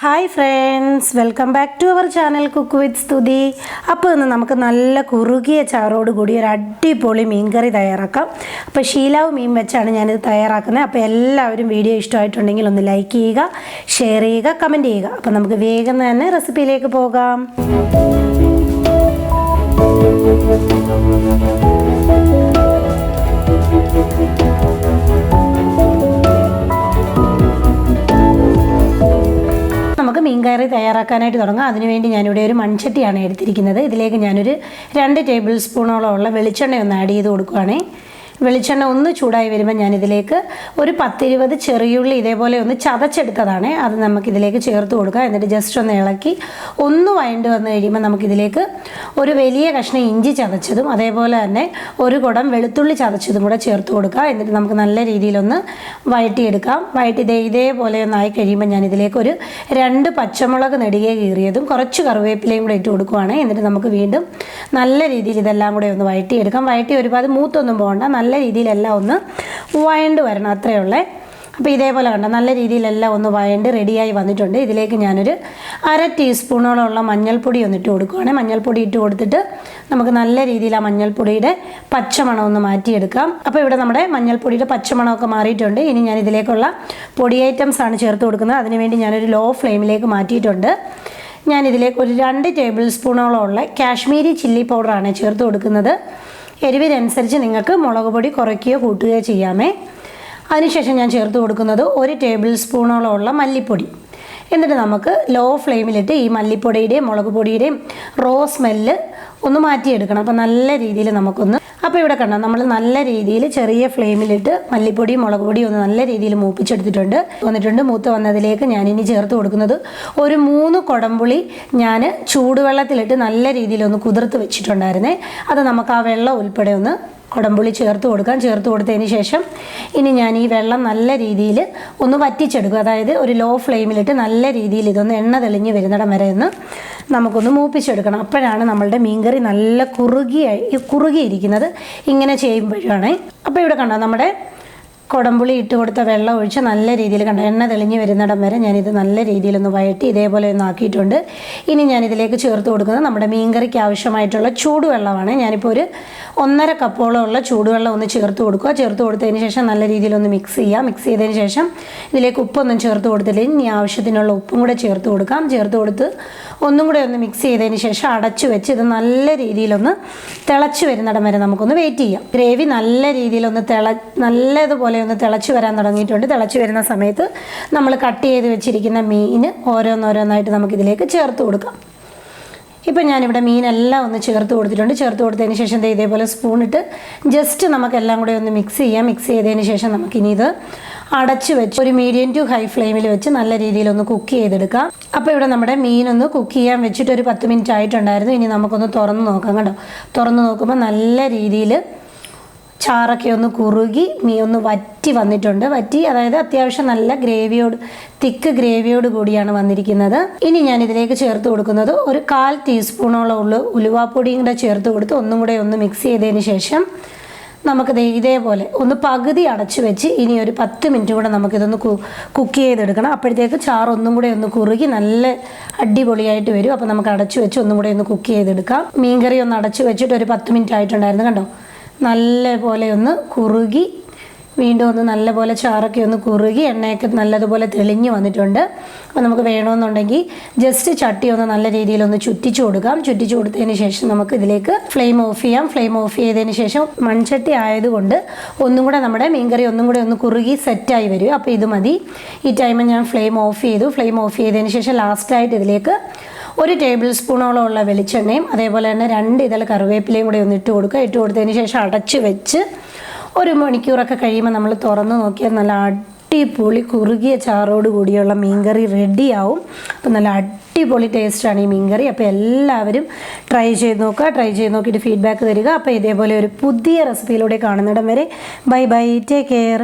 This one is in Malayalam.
Hi friends, welcome back to our channel cook with Stuthi. അപ്പോൾ ഇന്ന് നമുക്ക് നല്ല കുറുകിയ ചാറോട് കൂടി ഒരു അടിപൊളി മീൻകറി തയ്യാറാക്കാം. അപ്പോൾ ഷീലാവ് മീൻ വെച്ചാണ് ഞാനിത് തയ്യാറാക്കുന്നത്. അപ്പോൾ എല്ലാവരും വീഡിയോ ഇഷ്ടമായിട്ടുണ്ടെങ്കിൽ ഒന്ന് ലൈക്ക് ചെയ്യുക, ഷെയർ ചെയ്യുക, കമൻറ്റ് ചെയ്യുക. അപ്പോൾ നമുക്ക് വേഗം തന്നെ റെസിപ്പിയിലേക്ക് പോകാം. നമുക്ക് മീൻകറി തയ്യാറാക്കാനായിട്ട് തുടങ്ങാം. അതിനുവേണ്ടി ഞാനിവിടെ ഒരു മൺചട്ടിയാണ് എടുത്തിരിക്കുന്നത്. ഇതിലേക്ക് ഞാനൊരു 2 ടേബിൾ സ്പൂണോളം ഉള്ള വെളിച്ചെണ്ണ ഒന്ന് ആഡ് ചെയ്ത് കൊടുക്കുകയാണേ. വെളിച്ചെണ്ണ ഒന്ന് ചൂടായി വരുമ്പോൾ ഞാനിതിലേക്ക് ഒരു 10-20 ചെറിയുള്ളി ഇതേപോലെ ഒന്ന് ചതച്ചെടുത്തതാണ്. അത് നമുക്കിതിലേക്ക് ചേർത്ത് കൊടുക്കാം. എന്നിട്ട് ജസ്റ്റ് ഒന്ന് ഇളക്കി ഒന്ന് വഴണ്ട് വന്നു കഴിയുമ്പോൾ നമുക്കിതിലേക്ക് ഒരു വലിയ കഷ്ണം ഇഞ്ചി ചതച്ചതും അതേപോലെ തന്നെ ഒരു കുടം വെളുത്തുള്ളി ചതച്ചതും കൂടെ ചേർത്ത് കൊടുക്കാം. എന്നിട്ട് നമുക്ക് നല്ല രീതിയിലൊന്ന് വഴറ്റിയെടുക്കാം. ഇതേപോലെ ഒന്നായി കഴിയുമ്പോൾ ഞാനിതിലേക്ക് ഒരു 2 പച്ചമുളക് നെടുകെ കീറിയതും കുറച്ച് കറിവേപ്പിലയും കൂടെ ഇട്ട് കൊടുക്കുവാണ്. എന്നിട്ട് നമുക്ക് വീണ്ടും നല്ല രീതിയിൽ ഇതെല്ലാം കൂടെ ഒന്ന് വഴറ്റിയെടുക്കാം. വഴറ്റി ഒരുപാട് മൂത്തൊന്നും പോകണ്ട, നല്ല രീതിയിലെല്ലാം ഒന്ന് വഴണ്ട് വരണം, അത്രയേ ഉള്ളേ. അപ്പോൾ ഇതേപോലെ കണ്ട നല്ല രീതിയിലെല്ലാം ഒന്ന് വഴണ്ട് റെഡിയായി വന്നിട്ടുണ്ട്. ഇതിലേക്ക് ഞാനൊരു 1/2 ടീസ്പൂണോളമുള്ള മഞ്ഞൾപ്പൊടി ഒന്നിട്ട് കൊടുക്കുകയാണ്. മഞ്ഞൾപ്പൊടി ഇട്ട് കൊടുത്തിട്ട് നമുക്ക് നല്ല രീതിയിൽ ആ മഞ്ഞൾപ്പൊടിയുടെ പച്ചമണം ഒന്ന് മാറ്റിയെടുക്കാം. അപ്പോൾ ഇവിടെ നമ്മുടെ മഞ്ഞൾപ്പൊടിയുടെ പച്ചമണമൊക്കെ മാറിയിട്ടുണ്ട്. ഇനി ഞാൻ ഇതിലേക്കുള്ള പൊടി ഐറ്റംസാണ് ചേർത്ത് കൊടുക്കുന്നത്. അതിനുവേണ്ടി ഞാനൊരു ലോ ഫ്ലെയിമിലേക്ക് മാറ്റിയിട്ടുണ്ട്. ഞാനിതിലേക്ക് ഒരു 2 ടേബിൾ സ്പൂണോളം ഉള്ള കാശ്മീരി ചില്ലി പൗഡറാണ് ചേർത്ത് കൊടുക്കുന്നത്. എരിവിനനുസരിച്ച് നിങ്ങൾക്ക് മുളക് പൊടി കുറയ്ക്കുകയോ കൂട്ടുകയോ ചെയ്യാമേ. അതിനുശേഷം ഞാൻ ചേർത്ത് കൊടുക്കുന്നത് 1 ടേബിൾ സ്പൂണോളം ഉള്ള മല്ലിപ്പൊടി. എന്നിട്ട് നമുക്ക് ലോ ഫ്ലെയിമിലിട്ട് ഈ മല്ലിപ്പൊടിയുടെയും മുളക് പൊടിയുടെയും റോ സ്മെല്ല് ഒന്ന് മാറ്റിയെടുക്കണം. അപ്പോൾ നല്ല രീതിയിൽ നമുക്കൊന്ന് ഇവിടെ കണ്ടോ, നമ്മൾ നല്ല രീതിയിൽ ചെറിയ ഫ്ലെയിമിലിട്ട് മല്ലിപ്പൊടിയും മുളക് പൊടിയും ഒന്ന് നല്ല രീതിയിൽ മൂപ്പിച്ചെടുത്തിട്ടുണ്ട്. മൂത്ത് വന്നതിലേക്ക് ഞാനിനി ചേർത്ത് കൊടുക്കുന്നത് ഒരു 3 കുടംപുളി ഞാൻ ചൂടുവെള്ളത്തിലിട്ട് നല്ല രീതിയിലൊന്ന് കുതിർത്ത് വെച്ചിട്ടുണ്ടായിരുന്നേ. അത് നമുക്ക് ആ വെള്ളം ഉൾപ്പെടെ ഒന്ന് കുടംപുളി ചേർത്ത് കൊടുക്കാം. ചേർത്ത് കൊടുത്തതിന് ശേഷം ഇനി ഞാൻ ഈ വെള്ളം നല്ല രീതിയിൽ ഒന്ന് വറ്റിച്ചെടുക്കും. അതായത് ഒരു ലോ ഫ്ലെയിമിലിട്ട് നല്ല രീതിയിൽ ഇതൊന്ന് എണ്ണ തെളിഞ്ഞ് വരുന്നിടം വരെ ഒന്ന് നമുക്കൊന്ന് മൂപ്പിച്ചെടുക്കണം. അപ്പോഴാണ് നമ്മളുടെ മീൻകറി നല്ല കുറുകിയിരിക്കുന്നത്. ഇങ്ങനെ ചെയ്യുമ്പോഴാണ്. അപ്പോൾ ഇവിടെ കണ്ടോ, നമ്മുടെ കുടംപുളി ഇട്ട് കൊടുത്ത വെള്ളം ഒഴിച്ച് നല്ല രീതിയിൽ കണ്ടോ എണ്ണ തെളിഞ്ഞ് വരുന്നിടം വരെ ഞാനിത് നല്ല രീതിയിലൊന്ന് വഴറ്റി ഇതേപോലെ ഒന്ന് ആക്കിയിട്ടുണ്ട്. ഇനി ഞാനിതിലേക്ക് ചേർത്ത് കൊടുക്കുന്നത് നമ്മുടെ മീൻകറിക്ക് ആവശ്യമായിട്ടുള്ള ചൂടുവെള്ളമാണ്. ഞാനിപ്പോൾ ഒരു 1.5 കപ്പോളം ഉള്ള ചൂടുവെള്ളം ഒന്ന് ചേർത്ത് കൊടുക്കുക. ചേർത്ത് കൊടുത്തതിന് ശേഷം നല്ല രീതിയിലൊന്ന് മിക്സ് ചെയ്യുക. മിക്സ് ചെയ്തതിന് ശേഷം ഇതിലേക്ക് ഉപ്പൊന്നും ചേർത്ത് കൊടുത്തില്ല. ഇനി ആവശ്യത്തിനുള്ള ഉപ്പും കൂടെ ചേർത്ത് കൊടുക്കാം. ചേർത്ത് കൊടുത്ത് ഒന്നും കൂടെ ഒന്ന് മിക്സ് ചെയ്തതിന് ശേഷം അടച്ചു വെച്ച് ഇത് നല്ല രീതിയിലൊന്ന് തിളച്ച് വരുന്നിടം വരെ നമുക്കൊന്ന് വെയിറ്റ് ചെയ്യാം. ഗ്രേവി നല്ല രീതിയിലൊന്ന് നല്ലതുപോലെ ഒന്ന് തിളച്ച് വരാൻ തുടങ്ങിയിട്ടുണ്ട്. തിളച്ച് വരുന്ന സമയത്ത് നമ്മൾ കട്ട് ചെയ്ത് വെച്ചിരിക്കുന്ന മീൻ ഓരോന്നോരോന്നായിട്ട് നമുക്കിതിലേക്ക് ചേർത്ത് കൊടുക്കാം. ഇപ്പം ഞാനിവിടെ മീനെല്ലാം ഒന്ന് ചേർത്ത് കൊടുത്തിട്ടുണ്ട്. ചേർത്ത് കൊടുത്തതിന് ശേഷം ഇതേപോലെ സ്പൂണിട്ട് ജസ്റ്റ് നമുക്കെല്ലാം കൂടെ ഒന്ന് മിക്സ് ചെയ്യാം. മിക്സ് ചെയ്തതിന് ശേഷം നമുക്കിനി ഇത് അടച്ച് വെച്ച് ഒരു മീഡിയം ടു ഹൈ ഫ്ലെയിമിൽ വെച്ച് നല്ല രീതിയിലൊന്ന് കുക്ക് ചെയ്തെടുക്കാം. അപ്പോൾ ഇവിടെ നമ്മുടെ മീനൊന്ന് കുക്ക് ചെയ്യാൻ വെച്ചിട്ട് ഒരു 10 മിനിറ്റ് ആയിട്ടുണ്ടായിരുന്നു. ഇനി നമുക്കൊന്ന് തുറന്ന് നോക്കാം. കണ്ടോ, തുറന്ന് നോക്കുമ്പോൾ നല്ല രീതിയിൽ ചാറൊക്കെ ഒന്ന് കുറുകി മീൻ ഒന്ന് വറ്റി വന്നിട്ടുണ്ട്. അതായത് അത്യാവശ്യം നല്ല തിക്ക് ഗ്രേവിയോട് കൂടിയാണ് വന്നിരിക്കുന്നത്. ഇനി ഞാൻ ഇതിലേക്ക് ചേർത്ത് കൊടുക്കുന്നത് ഒരു 1/4 ടീസ്പൂണോളം ഉലുവാപ്പൊടിയും കൂടെ ചേർത്ത് കൊടുത്ത് ഒന്നും കൂടെ ഒന്ന് മിക്സ് ചെയ്തതിന് ശേഷം നമുക്ക് ഇതേപോലെ ഒന്ന് പകുതി അടച്ചു വെച്ച് ഇനി ഒരു 10 മിനിറ്റ് കൂടെ നമുക്കിതൊന്ന് കുക്ക് ചെയ്തെടുക്കണം. അപ്പോഴത്തേക്ക് ചാറ് ഒന്നും കൂടെ ഒന്ന് കുറുകി നല്ല അടിപൊളിയായിട്ട് വരും. അപ്പോൾ നമുക്ക് അടച്ചു വെച്ച് ഒന്നും കൂടെ ഒന്ന് കുക്ക് ചെയ്തെടുക്കാം. മീൻകറി ഒന്ന് അടച്ചു വെച്ചിട്ട് ഒരു 10 മിനിറ്റ് ആയിട്ടുണ്ടായിരുന്നു. കണ്ടോ, നല്ല പോലെ ഒന്ന് കുറുകി വീണ്ടും ഒന്ന് നല്ലപോലെ ചാറൊക്കെ ഒന്ന് കുറുകി എണ്ണയൊക്കെ നല്ലതുപോലെ തെളിഞ്ഞ് വന്നിട്ടുണ്ട്. അപ്പോൾ നമുക്ക് വേണമെന്നുണ്ടെങ്കിൽ ജസ്റ്റ് ചട്ടി ഒന്ന് നല്ല രീതിയിലൊന്ന് ചുറ്റിച്ചു കൊടുക്കാം. ചുറ്റിച്ചു കൊടുത്തതിന് ശേഷം നമുക്ക് ഇതിലേക്ക് ഫ്ലെയിം ഓഫ് ചെയ്യാം. ഫ്ലെയിം ഓഫ് ചെയ്തതിന് ശേഷം മൺചട്ടി ആയതുകൊണ്ട് ഒന്നും കൂടെ നമ്മുടെ മീൻകറി ഒന്നും കൂടെ ഒന്ന് കുറുകി സെറ്റായി വരും. അപ്പോൾ ഇത് മതി. ഈ ടൈമിൽ ഞാൻ ഫ്ലെയിം ഓഫ് ചെയ്തു. ഫ്ലെയിം ഓഫ് ചെയ്തതിന് ശേഷം ലാസ്റ്റായിട്ട് ഇതിലേക്ക് 1 ടേബിൾ സ്പൂണോളം ഉള്ള വെളിച്ചെണ്ണയും അതേപോലെ തന്നെ 2 ഇതൾ കറിവേപ്പിലയും കൂടെ ഒന്ന് ഇട്ട് കൊടുക്കുക. ഇട്ട് കൊടുത്തതിന് ശേഷം അടച്ച് വെച്ച് 1 മണിക്കൂറൊക്കെ കഴിയുമ്പോൾ നമ്മൾ തുറന്ന് നോക്കിയാൽ നല്ല അടിപൊളി കുറുകിയ ചാറോട് കൂടിയുള്ള മീൻകറി റെഡിയാവും. അപ്പോൾ നല്ല അടിപൊളി ടേസ്റ്റാണ് ഈ മീൻകറി. അപ്പോൾ എല്ലാവരും ട്രൈ ചെയ്ത് നോക്കുക. ട്രൈ ചെയ്ത് നോക്കിയിട്ട് ഫീഡ്ബാക്ക് തരിക. അപ്പോൾ ഇതേപോലെ ഒരു പുതിയ റെസിപ്പിയിലൂടെ കാണുന്നിടം വരെ ബൈ ബൈ, ടേക്ക് കെയർ.